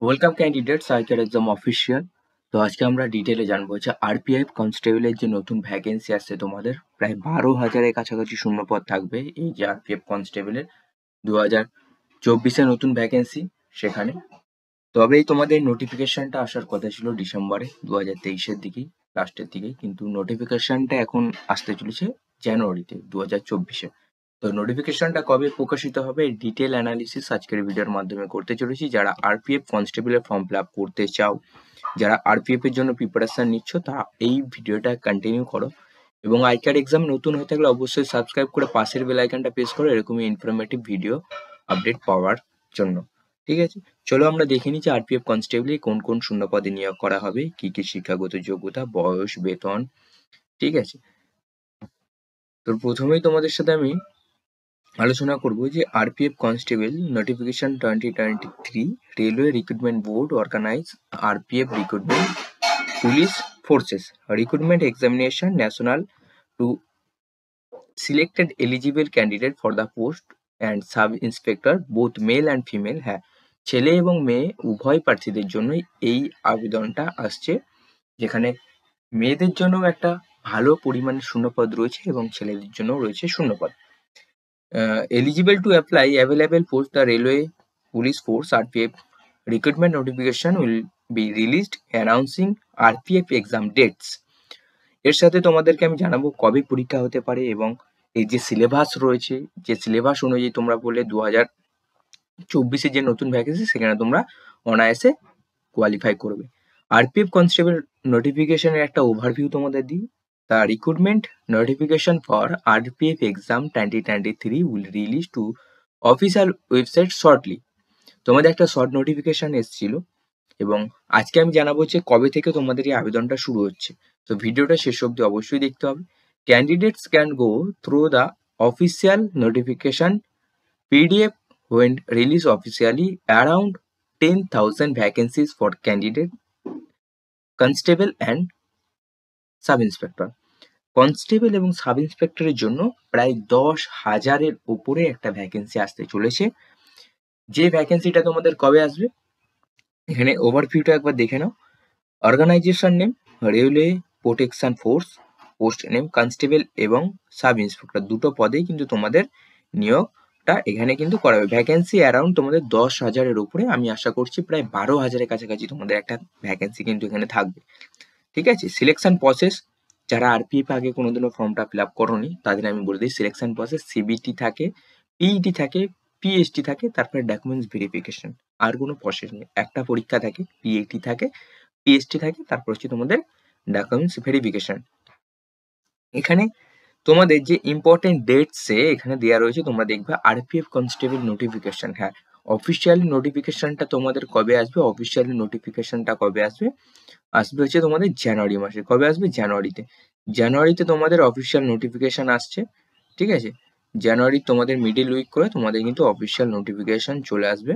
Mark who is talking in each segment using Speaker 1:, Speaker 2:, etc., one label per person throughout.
Speaker 1: Welcome candidates আইকার exam official. তো আজকে আমরা ডিটেলে জানবো যে আরপিএফ কনস্টেবলের যে নতুন ভ্যাকেন্সি আসছে তোমাদের প্রায় 12,000-এর কাছাকাছি শূন্যপদ থাকবে। এই যে আরপিএফ কনস্টেবলের 2024-এ নতুন ভ্যাকেন্সি সেখানে। তবে তোমাদের নোটিফিকেশনটা আসার কথা ছিল ডিসেম্বরে 2023-এর দিকেই, লাস্টের দিকে, কিন্তু নোটিফিকেশনটা এখন আসতে চলেছে জানুয়ারিতে 2024-এ। তো নোটিফিকেশনটা কবে প্রকাশিত হবে ডিটেল অ্যানালিসিস আজকের ভিডিওর মাধ্যমে করতে চলেছি। যারা আরপিএফ কনস্টেবলের ফর্ম ফিল আপ করতে চাও, যারা আরপিএফ এর জন্য প্রিপারেশন নিচ্ছ, তা এই ভিডিওটা কন্টিনিউ করো। এবং আইকার এক্সাম নতুন হয়ে থাকলে অবশ্যই সাবস্ক্রাইব করে পাশের বেল আইকনটা প্রেস করো এরকমই ইনফরমেটিভ ভিডিও আপডেট পাওয়ার জন্য। ঠিক আছে, চলো আমরা দেখে নিচ্ছি আরপিএফ কনস্টেবলে কোন কোন শূন্যপদে নিয়োগ করা হবে, কি কি শিক্ষাগত যোগ্যতা, বয়স, বেতন। ঠিক আছে, তো প্রথমেই তোমাদের সাথে আমি আলোচনা করব যে RPF constable notification 2023 railway recruitment board organise RPF recruitment police forces recruitment examination national to selected eligible candidate for the post and sub inspector both male and female. হ্যাঁ, ছেলে এবং মেয়ে উভয় প্রার্থীদের জন্যই এই আবেদনটা আসছে, যেখানে মেয়েদের জন্য একটা ভালো পরিমাণে শূন্যপদ রয়েছে এবং ছেলেদের জন্য রয়েছে শূন্যপদ। Eligible to apply available post the railway police force RPF recruitment notification will be released announcing RPF exam dates। এর সাথে তোমাদেরকে আমি জানাবো কবে পরীক্ষা হতে পারে এবং এই যে সিলেবাস রয়েছে, যে সিলেবাস অনুযায়ী তোমরা বলে 2024-এ যে নতুন ভ্যাকেন্সি সেখানে তোমরা অনায়াসে কোয়ালিফাই করবে। আরপিএফ কনস্টেবল নোটিফিকেশনের একটা ওভারভিউ তোমাদের দিই। The recruitment notification for RPF exam 2023 will release to official website shortly। তোমাদের একটা শর্ট নোটিফিকেশন এসেছিল এবং আজকে আমি জানাবো যে কবে থেকে তোমাদের এই আবেদনটা শুরু হচ্ছে। তো ভিডিওটা শেষ অবধি অবশ্যই দেখতে হবে। Candidates can go through the official notification PDF when released officially around 10,000 vacancies for candidate constable and sub inspector. Constable এবং সাব ইন্সপেক্টরের জন্য প্রায় 10,000-এর উপরে একটা ভ্যাকেন্সি আসতে চলেছে। যে ভ্যাকেন্সিটা তোমাদের কবে আসবে এখানে ওভারভিউটা একবার দেখে নাও। Organisation name railway protection force, post name constable এবং সাব ইন্সপেক্টর, দুটো পদেই কিন্তু তোমাদের নিয়োগটা এখানে কিন্তু করা হবে। ভ্যাকেন্সি অ্যারাউন্ড তোমাদের 10,000-এর উপরে, আমি আশা করছি প্রায় 12,000-এর কাছাকাছি তোমাদের একটা ভ্যাকেন্সি কিন্তু এখানে থাকবে। ঠিক আছে, সিলেকশন প্রসেস, যারা আরপিএফ আগে কোনোদিনও ফর্মটা ফিল আপ করোনি তাদের আমি বলে দিই সিলেকশন প্রসেস সিবিটি থাকে, পিইটি থাকে, পিএসটি থাকে, তারপরে ডকুমেন্টস ভেরিফিকেশন। আর কোনো প্রসেস নেই, একটা পরীক্ষা থাকে, পিএটি থাকে, পিএসটি থাকে, তারপর হচ্ছে তোমাদের ডকুমেন্টস ভেরিফিকেশন। এখানে তোমাদের যে ইম্পর্টেন্ট ডেটসে এখানে দেওয়া রয়েছে, তোমরা দেখবে আরপিএফ কনস্টেবল নোটিফিকেশন। হ্যাঁ, অফিসিয়ালি নোটিফিকেশনটা তোমাদের কবে আসবে, অফিসিয়ালি নোটিফিকেশনটা কবে আসবে, আসবে হচ্ছে তোমাদের জানুয়ারি মাসে। কবে আসবে? জানুয়ারিতে। জানুয়ারিতে তোমাদের অফিসিয়াল নোটিফিকেশন আসছে। ঠিক আছে, জানুয়ারি তোমাদের মিডিল উইক করে তোমাদের কিন্তু অফিসিয়াল নোটিফিকেশন চলে আসবে।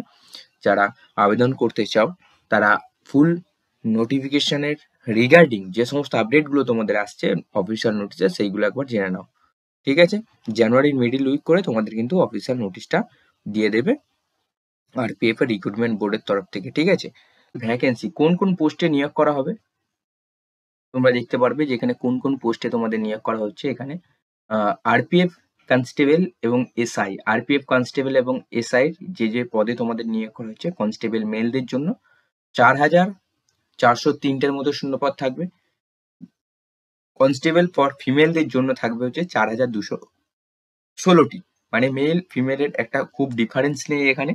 Speaker 1: যারা আবেদন করতে চাও তারা ফুল নোটিফিকেশনের রিগার্ডিং যে সমস্ত আপডেটগুলো তোমাদের আসছে অফিসিয়াল নোটিসে সেইগুলো একবার জেনে নাও। ঠিক আছে, জানুয়ারির মিডিল উইক করে তোমাদের কিন্তু অফিসিয়াল নোটিশটা দিয়ে দেবে আরপিএফ এর রিক্রুটমেন্ট বোর্ডের তরফ থেকে। ঠিক আছে, ভ্যাকেন্সি কোন কোন পোস্টে নিয়োগ করা হবে তোমরা দেখতে পারবে যে এখানে কোন কোন পোস্টে তোমাদের নিয়োগ করা হচ্ছে। এখানে আরপিএফ কনস্টেবল এবং এসআই, আরপিএফ কনস্টেবল এবং এসআই যে যে পদে তোমাদের নিয়োগ করা হচ্ছে, কনস্টেবল মেলদের জন্য 4,403-টের মতো শূন্যপদ থাকবে। কনস্টেবল ফর ফিমেলদের জন্য থাকবে হচ্ছে 4,216টি, মানে মেল ফিমেলের একটা খুব ডিফারেন্স নেই এখানে।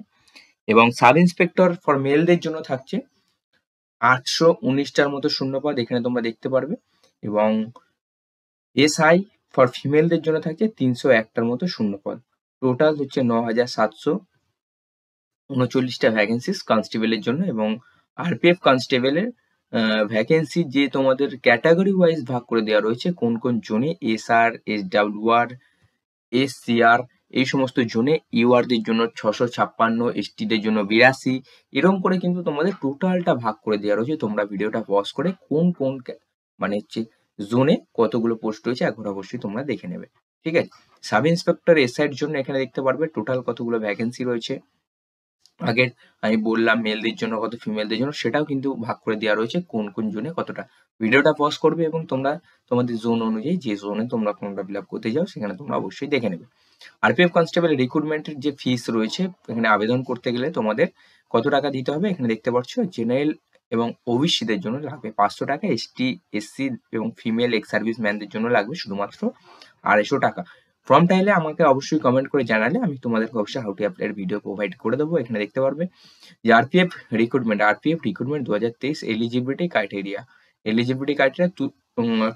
Speaker 1: এবং সাব ইন্সপেক্টর ফর মেলদের জন্য থাকছে 819টার মতো শূন্যপদ এখানে তোমরা দেখতে পারবে। এবং এসআই ফর ফিমেলদের জন্য থাকছে 301টার মতো শূন্যপদ। টোটাল হচ্ছে 9,739টা ভ্যাকেন্সিস কনস্টেবলের জন্য। এবং আরপিএফ কনস্টেবলের ভ্যাকেন্সি যে তোমাদের ক্যাটাগরি ওয়াইজ ভাগ করে দেওয়া রয়েছে কোন কোন জোনে, এসআর, এসডাব্লিউআর, এসসিআর, এই সমস্ত জোনে। ইউআরদের জন্য 656, এসটিদের জন্য 82, এরকম করে কিন্তু তোমাদের টোটালটা ভাগ করে দেওয়া রয়েছে। তোমরা ভিডিওটা পজ করে কোন কোন মানে হচ্ছে জোনে কতগুলো পোস্ট রয়েছে একবার অবশ্যই তোমরা দেখে নেবে। ঠিক আছে, সাব ইন্সপেক্টর এসআইয়ের জন্য এখানে দেখতে পারবে টোটাল কতগুলো ভ্যাকেন্সি রয়েছে। আগের আমি বললাম মেলদের জন্য কত, ফিমেলদের জন্য সেটাও কিন্তু ভাগ করে দেওয়া রয়েছে কোন কোন জোনে কতটা। ভিডিওটা পজ করবে এবং তোমরা তোমাদের জোন অনুযায়ী যে জোনে তোমরা ফর্মটা ফিল আপ করতে যাও সেখানে তোমরা অবশ্যই দেখে নেবে। আরপিএফ কনস্টেবল রিক্রুটমেন্টের যে ফিস রয়েছে, এখানে আবেদন করতে গেলে তোমাদের কত টাকা দিতে হবে এখানে দেখতে পাচ্ছ। জেনারেল এবং ওবিসিদের জন্য লাগবে 500 টাকা, এসটি এসসি এবং ফিমেল এক্স সার্ভিস ম্যানদের জন্য লাগবে শুধুমাত্র 250 টাকা। ফর্ম চাইলে আমাকে অবশ্যই কমেন্ট করে জানালে আমি তোমাদেরকে অবশ্যই হাউ টু অ্যাপ্লাই এর ভিডিও প্রোভাইড করে দেবো। এখানে দেখতে পারবে যে RPF recruitment 2023 eligibility criteria. Eligibility criteria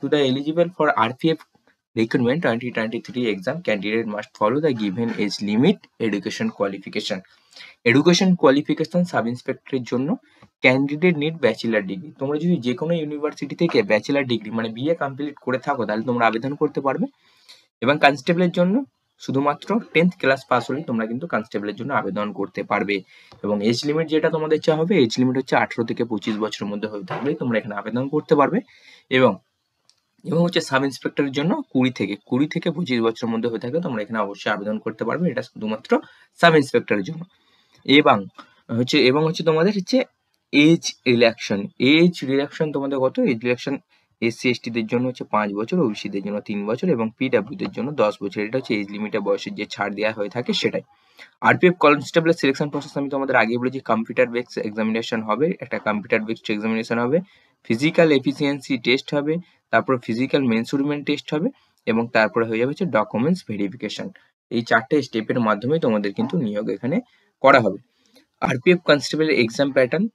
Speaker 1: to the eligible for RPF recruitment 2023 exam candidate must follow the given age limit, education qualification sub ইন্সপেক্টরের জন্য ক্যান্ডিডেট নিড ব্যাচেলার ডিগ্রি। তোমরা যদি যে কোনো ইউনিভার্সিটি থেকে ব্যাচেলার ডিগ্রি মানে বিএ কমপ্লিট করে থাকো তাহলে তোমরা আবেদন করতে পারবে। এবং কনস্টেবলের জন্য শুধুমাত্র 10th ক্লাস পাস হলেই তোমরা কিন্তু কনস্টেবলের জন্য আবেদন করতে পারবে। এবং এজ লিমিট যেটা তোমাদের চাওয়া হবে, এজ লিমিট হচ্ছে 18 থেকে 25 বছরের মধ্যে হয়ে থাকলেই তোমরা এখানে আবেদন করতে পারবে। এবং এবং হচ্ছে সাব ইন্সপেক্টরের জন্য 20 থেকে 25 বছরের মধ্যে হয়ে থাকলে তোমরা এখানে অবশ্যই আবেদন করতে পারবে। এটা শুধুমাত্র সাব ইন্সপেক্টরের জন্য। এবং হচ্ছে তোমাদের হচ্ছে এজ রিল্যাক্সন তোমাদের কত এজ রিল্যাক্সন, এসসি এসটি দের জন্য হচ্ছে 5 বছর, ওবিসি দের জন্য 3 বছর এবং পিডব্লিউ দের জন্য 10 বছর। এটা হচ্ছে এজ লিমিটে বয়সের যে ছাড় দেওয়া হয়ে থাকে সেটাই। আরপিএফ কনস্টেবলের সিলেকশন প্রসেস আমি তোমাদের আগে বলেছি, কম্পিউটার বেসড এক্সামিনেশন হবে, একটা কম্পিউটার বেসড এক্সামিনেশন হবে, ফিজিক্যাল এফিসিয়েন্সি টেস্ট হবে, তারপর ফিজিক্যাল মেনসুরমেন্ট টেস্ট হবে এবং তারপরে হয়ে যাবে হচ্ছে ডকুমেন্টস ভেরিফিকেশন। এই 4টে স্টেপের মাধ্যমে তোমাদের কিন্তু নিয়োগ এখানে করা হবে। আরপিএফ কনস্টেবলের এক্সাম প্যাটার্ন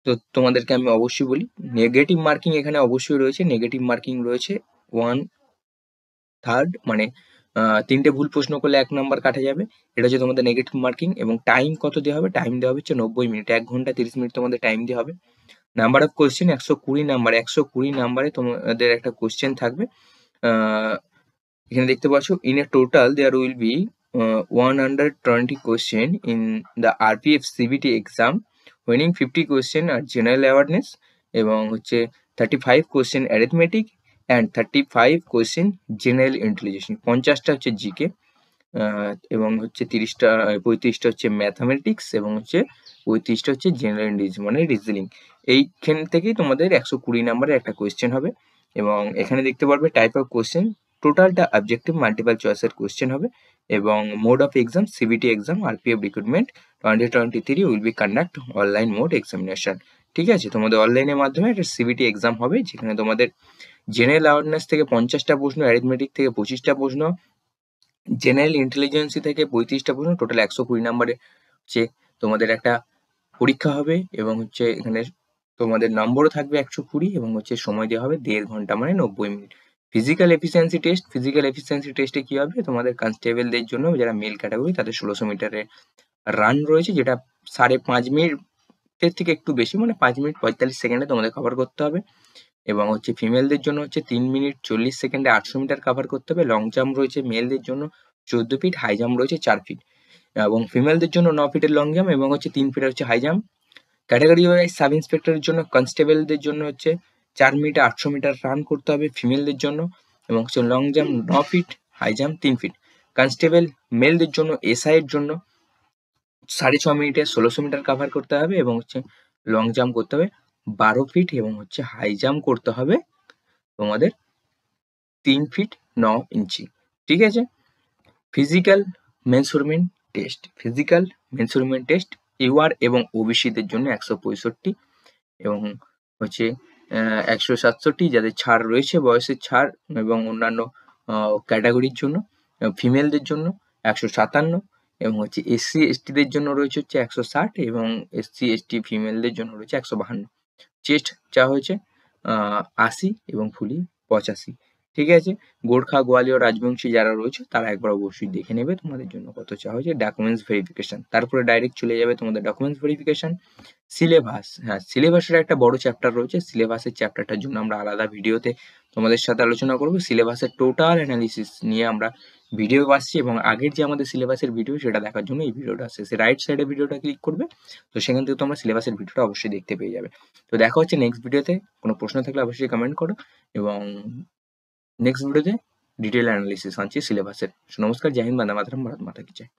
Speaker 1: তো তোমাদেরকে আমি অবশ্যই বলি, নেগেটিভ মার্কিং এখানে অবশ্যই রয়েছে। নেগেটিভ মার্কিং রয়েছে 1/3, মানে 3টে ভুল প্রশ্ন করলে 1 নাম্বার কাটা যাবে। এটা হচ্ছে তোমাদের নেগেটিভ মার্কিং। এবং টাইম কত দেওয়া হবে? টাইম দেওয়া হবে হচ্ছে 90 মিনিট, 1 ঘন্টা 30 মিনিট তোমাদের টাইম দেওয়া হবে। নাম্বার অফ কোয়েশ্চেন 120 নাম্বার, 120 নাম্বারে তোমাদের একটা কোয়েশ্চেন থাকবে। এখানে দেখতে পাচ্ছ in a total there will be 120 question in the RPF CBT exam, winning 50 question আর জেনারেল অ্যাওয়ারনেস এবং হচ্ছে 35 question arithmetic and 35 question general intelligence. 50টা হচ্ছে জিকে এবং হচ্ছে 35টা হচ্ছে ম্যাথামেটিক্স এবং হচ্ছে 35টা হচ্ছে জেনারেল ইন্টেলিজেন্স মানে রিজনিং। এইখান থেকেই তোমাদের 120 নাম্বারের একটা কোয়েশ্চেন হবে। এবং এখানে দেখতে পারবে টাইপ অফ কোয়েশ্চেন, টোটালটা অবজেক্টিভ মাল্টিপল চয়েসের কোয়েশ্চেন হবে। এবং mode of exam CBT exam RPF recruitment 2023 will be conduct online mode examination. ঠিক আছে, তোমাদের অনলাইনের মাধ্যমে একটা সিবিটি এক্সাম হবে যেখানে তোমাদের জেনারেল অ্যাওয়ারনেস থেকে 50টা প্রশ্ন, অ্যারিথমেটিক থেকে 25টা প্রশ্ন, জেনারেল ইন্টেলিজেন্সি থেকে 35টা প্রশ্ন, টোটাল 120 নাম্বারের হচ্ছে তোমাদের একটা পরীক্ষা হবে। এবং হচ্ছে এখানে তোমাদের নম্বরও থাকবে 120 এবং হচ্ছে সময় দেওয়া হবে 1.5 ঘন্টা মানে 90 মিনিট। ফিজিক্যাল এফিসিয়েন্সি টেস্টে কি হবে? তোমাদের কনস্টেবলদের জন্য যারা মেল ক্যাটাগরি তাদের 1600 মিটারের রান রয়েছে, যেটা 5.5 মিনিটের থেকে একটু বেশি মানে 5 মিনিট 45 সেকেন্ডে তোমাদের কভার করতে হবে। এবং হচ্ছে ফিমেলদের জন্য হচ্ছে 3 মিনিট 40 সেকেন্ডে 800 মিটার কভার করতে হবে। লং জাম্প রয়েছে মেলদের জন্য 14 ফিট, হাই জাম্প রয়েছে 4 ফিট এবং ফিমেলদের জন্য 9 ফিটের লং জাম্প এবং হচ্ছে 3 ফিটের হচ্ছে high jump. Category wise sub ইন্সপেক্টরের জন্য কনস্টেবলদের জন্য হচ্ছে 4 মিনিটে 800 মিটার রান করতে হবে ফিমেলদের জন্য এবং হচ্ছে লং জাম্প 9 ফিট, হাই জাম্প 3 ফিট। কনস্টেবল মেলদের জন্য এসআই এর জন্য 6.5 মিনিটে 1600 মিটার কভার করতে হবে এবং হচ্ছে লং জাম্প করতে হবে 12 ফিট এবং হচ্ছে হাই জাম্প করতে হবে তোমাদের 3 ফিট 9 ইঞ্চি। ঠিক আছে। ফিজিক্যাল মেনসুরমেন্ট টেস্ট ইউআর এবং ওবিসিদের জন্য 165 এবং হচ্ছে 167 যাদের ছাড় রয়েছে, বয়সের ছাড় এবং অন্যান্য ক্যাটাগরির জন্য। ফিমেলদের জন্য 157 এবং হচ্ছে এসসি এসটিদের জন্য রয়েছে হচ্ছে 160 এবং এসসি এসটি ফিমেলদের জন্য রয়েছে 152। চেস্ট চাওয়া হয়েছে 80 এবং ফুলি 85। ঠিক আছে। গোর্খা, গোয়ালিয়র রাজবংশী যারা রয়েছে তারা একবার অবশ্যই দেখে নেবে তোমাদের জন্য কত চাওয়া হয়েছে। ডকুমেন্টস ভেরিফিকেশন, তারপরে ডাইরেক্ট চলে যাবে তোমাদের ডকুমেন্টস ভেরিফিকেশন। সিলেবাস, হ্যাঁ সিলেবাসের একটা বড় চ্যাপ্টার রয়েছে। সিলেবাসের চ্যাপ্টারটার জন্য আমরা আলাদা ভিডিওতে তোমাদের সাথে আলোচনা করব। সিলেবাসের টোটাল অ্যানালিসিস নিয়ে আমরা ভিডিও আসছি এবং আগের যে আমাদের সিলেবাসের ভিডিও সেটা দেখার জন্য এই ভিডিওটা আসছে। সে রাইট সাইডে ভিডিওটা ক্লিক করবে, তো সেখান থেকে তোমরা সিলেবাসের ভিডিওটা অবশ্যই দেখতে পেয়ে যাবে। তো দেখা হচ্ছে নেক্সট ভিডিওতে। কোনো প্রশ্ন থাকলে অবশ্যই কমেন্ট করো এবং নেক্সট ভিডিওতে ডিটেল অ্যানালিসিস আনছি সিলেবাসের। নমস্কার, জয় হিন্দ, বন্দে মাতরম, ভারত মাতা কি জয়।